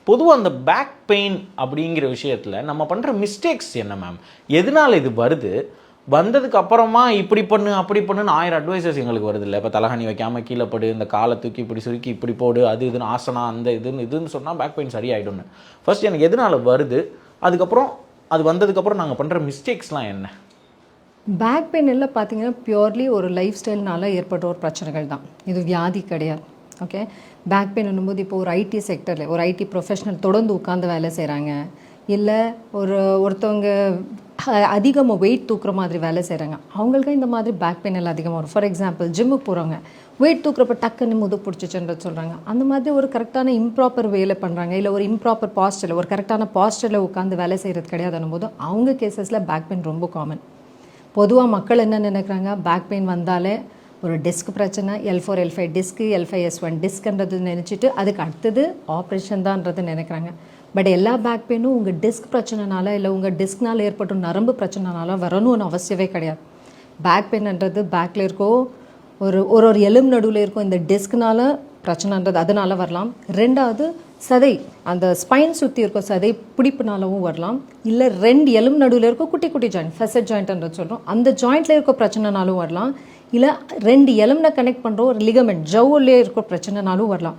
பொதுவாக அந்த back pain அப்படிங்கிற விஷயத்தில் நம்ம பண்ணுற மிஸ்டேக்ஸ் என்ன மேம்? எதனால் இது வருது? வந்ததுக்கு அப்புறமா இப்படி பண்ணு அப்படி பண்ணுன்னு 1000 அட்வைசஸ் எங்களுக்கு வருது இல்லை? இப்போ தலகாணி வைக்காமல் கீழே படு, இந்த காலை தூக்கி இப்படி சுருக்கி இப்படி போடு, அது இதுன்னு ஆசனா அந்த இதுன்னு சொன்னால் பேக் பெயின் சரியாயிடும்னு. ஃபர்ஸ்ட் எனக்கு எதனால் வருது, அதுக்கப்புறம் அது வந்ததுக்கப்புறம் நாங்கள் பண்ணுற மிஸ்டேக்ஸ்லாம் என்ன? பேக் பெயின் எல்லாம் பார்த்தீங்கன்னா பியூர்லி ஒரு லைஃப் ஸ்டைல்னால ஏற்பட்ட ஒரு பிரச்சனைகள் தான், இது வியாதி கிடையாது. ஓகே, பேக் பெயின் என்னும்போது இப்போ ஒரு ஐடி செக்டரில் ஒரு ஐடி ப்ரொஃபஷனல் தொடர்ந்து உட்காந்து வேலை செய்கிறாங்க, இல்லை ஒருத்தவங்க அதிகமாக வெயிட் தூக்குற மாதிரி வேலை செய்கிறாங்க, அவங்களுக்கு இந்த மாதிரி பேக் பெயின் எல்லாம் அதிகமாக வரும். ஃபார் எக்ஸாம்பிள் ஜிம்முக்கு போகிறவங்க வெயிட் தூக்குறப்ப டக்குன்னு முதுகு பிடிச்சிச்சுன்றது சொல்கிறாங்க. அந்த மாதிரி ஒரு கரெக்டான இம்ப்ராப்பர் வேலை பண்ணுறாங்க, இல்லை ஒரு இம்ப்ராப்பர் பாஸ்டரில் ஒரு கரெக்டான பாஸ்டரில் உட்காந்து வேலை செய்கிறது கிடையாதுன்னும் போது அவங்க கேசஸில் பேக் பெயின் ரொம்ப காமன். பொதுவாக மக்கள் என்ன நினைக்கிறாங்க, பேக் பெயின் வந்தாலே ஒரு டிஸ்க் பிரச்சனை, L4 L5 disc, L5 S1 டிஸ்க்ன்றது நினச்சிட்டு அதுக்கு அடுத்தது ஆப்ரேஷன் தான்ன்றது நினைக்கிறாங்க. பட் எல்லா பேக் பெயினும் உங்கள் டிஸ்க் பிரச்சனைனால இல்லை உங்கள் டிஸ்க்னால் ஏற்பட்ட நரம்பு பிரச்சனைனால வரணும்னு அவசியமே கிடையாது. பேக் பெயின்ன்றது பேக்கில் இருக்கோ ஒரு எலும்பு நடுவில் இருக்கும் இந்த டிஸ்க்னால பிரச்சனைன்றது அதனால வரலாம். ரெண்டாவது சதை, அந்த ஸ்பைன் சுற்றி இருக்கும் சதை பிடிப்புனாலவும் வரலாம். இல்லை 2 எலும்பு நடுவில் இருக்கும் குட்டி குட்டி ஜாயிண்ட், ஃபெசட் ஜாயிண்ட்ன்றது சொல்கிறோம், அந்த ஜாயிண்ட்டில் இருக்க பிரச்சனைனாலும் வரலாம். இல்லை 2 எலும்பை கனெக்ட் பண்ணுற ஒரு லிகமெண்ட் ஜவ்வுலேயே இருக்க பிரச்சனைனாலும் வரலாம்.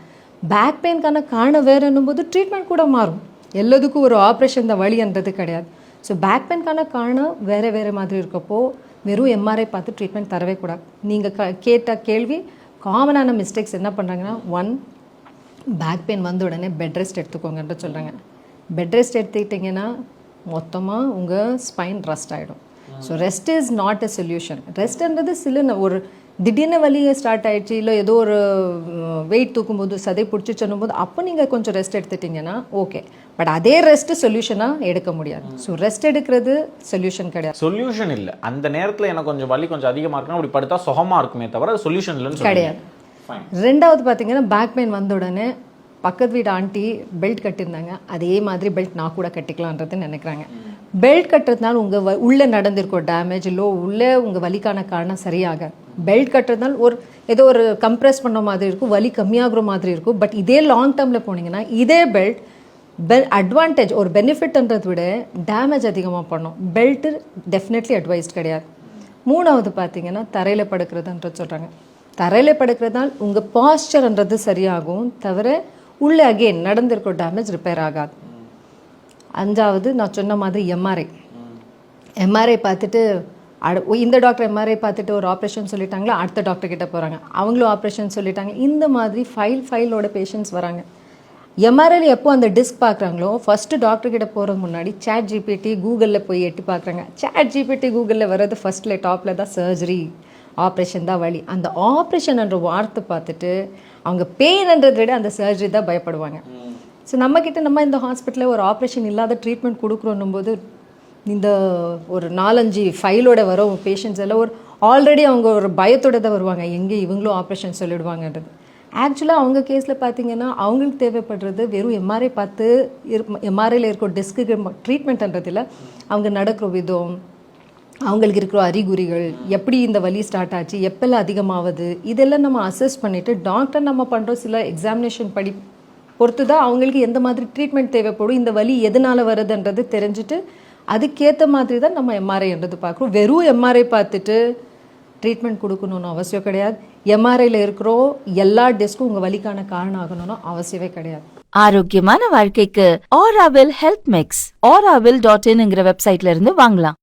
பேக் பெயின்கான காரணம் வேறு என்னும்போது ட்ரீட்மெண்ட் கூட மாறும். எல்லாத்துக்கும் ஒரு ஆப்ரேஷன் இந்த வழின்றது கிடையாது. ஸோ பேக் பெயின்கான காரணம் வேறு மாதிரி இருக்கப்போ வெறும் எம்ஆர்ஐ பார்த்து ட்ரீட்மெண்ட் தரவே கூடாது. நீங்கள் கேட்ட கேள்வி காமனான மிஸ்டேக்ஸ் என்ன பண்ணுறாங்கன்னா, 1 பேக் பெயின் வந்த உடனே பெட் ரெஸ்ட் எடுத்துக்கோங்கன்ற சொல்கிறாங்க. பெட் ரெஸ்ட் எடுத்துக்கிட்டிங்கன்னா மொத்தமாக உங்கள் ஸ்பைன் ரெஸ்ட் ஆகிடும். So rest is not a solution. ரெஸ்ட்ன்றது சில ஒரு திடீர்னு வலியை ஸ்டார்ட் ஆகிடுச்சு, இல்லை ஏதோ ஒரு வெயிட் தூக்கும்போது சதை பிடிச்சிச்சுன்னும் போது அப்போ நீங்கள் கொஞ்சம் ரெஸ்ட் எடுத்துட்டிங்கன்னா ஓகே. பட் அதே ரெஸ்ட்டு சொல்யூஷனாக எடுக்க முடியாது. ஸோ ரெஸ்ட் எடுக்கிறது சொல்யூஷன் கிடையாது. சொல்யூஷன் இல்லை. அந்த நேரத்தில் எனக்கு கொஞ்சம் வலி கொஞ்சம் அதிகமாக இருக்குன்னா அப்படி படுத்தா சுகமாக இருக்குமே தவிர அது சொல்யூஷன் இல்லைன்னு கிடையாது. ரெண்டாவது பார்த்தீங்கன்னா பேக் பெயின் வந்த உடனே பக்கத்து வீடு ஆண்டி பெல்ட் கட்டியிருந்தாங்க, அதே மாதிரி பெல்ட் நான் கூட கட்டிக்கலான்றது நினைக்கிறாங்க. பெல்ட் கட்டுறதுனால உங்கள் உள்ளே நடந்திருக்கும் டேமேஜ் இல்லை உள்ளே உங்கள் வலிக்கான காரணம் சரியாக. பெல்ட் கட்டுறதுனால ஏதோ ஒரு கம்ப்ரெஸ் பண்ண மாதிரி இருக்கும், வலி கம்மியாகிற மாதிரி இருக்கும். பட் இதே லாங் டேர்மில் போனீங்கன்னா இதே பெல்ட் அட்வான்டேஜ் ஒரு பெனிஃபிட்ன்றதை விட டேமேஜ் அதிகமாக பண்ணும். பெல்ட்டு டெஃபினெட்லி அட்வைஸ்ட் கிடையாது. மூணாவது பார்த்தீங்கன்னா தரையில் படுக்கிறதுன்றது சொல்கிறாங்க. தரையில் படுக்கிறதுனால உங்கள் பாஸ்டர்ன்றது சரியாகும் தவிர உள்ளே அகெயின் நடந்திருக்கிற டேமேஜ் ரிப்பேர் ஆகாது. அஞ்சாவது நான் சொன்ன மாதிரி எம்ஆர்ஐ பார்த்துட்டு இந்த டாக்டர் எம்ஆர்ஐ பார்த்துட்டு ஒரு ஆப்ரேஷன் சொல்லிட்டாங்களா, அடுத்த டாக்டர் கிட்ட போகிறாங்க, அவங்களும் ஆப்ரேஷன் சொல்லிட்டாங்க. இந்த மாதிரி ஃபைலோட பேஷண்ட்ஸ் வராங்க. எம்ஆர்ஐயில் எப்போ அந்த டிஸ்க் பார்க்குறாங்களோ ஃபஸ்ட்டு டாக்டர் கிட்ட போகிறது முன்னாடி சாட் ஜிபிடி கூகுளில் போய் எட்டி பார்க்குறாங்க. சாட் ஜிபிடி கூகுளில் வர்றது ஃபஸ்ட்டில் டாப்பில் தான் சர்ஜரி, ஆப்ரேஷன் தான் வலி. அந்த ஆப்ரேஷன்ன்ற வார்த்தை பார்த்துட்டு அவங்க பெயின்ன்றதை விட அந்த சர்ஜரி தான் பயப்படுவாங்க. ஸோ நம்மக்கிட்ட நம்ம இந்த ஹாஸ்பிட்டலில் ஒரு ஆப்ரேஷன் இல்லாத ட்ரீட்மெண்ட் கொடுக்குறோன்னும் போது இந்த ஒரு 4-5 ஃபைலோட வர பேஷண்ட்ஸ் எல்லாம் ஆல்ரெடி அவங்க ஒரு பயத்தோட தான் வருவாங்க, எங்கே இவங்களும் ஆப்ரேஷன் சொல்லிடுவாங்கன்றது. ஆக்சுவலாக அவங்க கேஸில் பார்த்தீங்கன்னா அவங்களுக்கு தேவைப்படுறது வெறும் எம்ஆர்ஐ பார்த்து எம்ஆர்ஐயில் இருக்கிற டிஸ்க்கு ட்ரீட்மெண்ட்ன்றதில் அவங்க நடக்கிற விதம், அவங்களுக்கு இருக்கிற அறிகுறிகள், எப்படி இந்த வலி ஸ்டார்ட் ஆச்சு, எப்பெல்லாம் அதிகமாகுது, இதெல்லாம் நம்ம அசஸ் பண்ணிவிட்டு டாக்டர் நம்ம பண்ணுற சில எக்ஸாமினேஷன் பொறுத்து தான் அவங்களுக்கு எந்த மாதிரி ட்ரீட்மெண்ட் தேவைப்படும், இந்த வலி எதனால் வருதுன்றது தெரிஞ்சுட்டு அதுக்கேற்ற மாதிரி தான் நம்ம எம்ஆர்ஐன்றது பார்க்குறோம். வெறும் எம்ஆர்ஐ பார்த்துட்டு ட்ரீட்மெண்ட் கொடுக்கணும்னு அவசியம் கிடையாது. எம்ஆர்ஐயில் இருக்கிற எல்லா டிஸ்க்கும் உங்கள் வலிக்கான காரணம் ஆகணும்னு அவசியமே கிடையாது. ஆரோக்கியமான வாழ்க்கைக்கு ஆராவில் ஹெல்த் மிக்ஸ் auravil.in வெப்சைட்ல இருந்து வாங்கலாம்.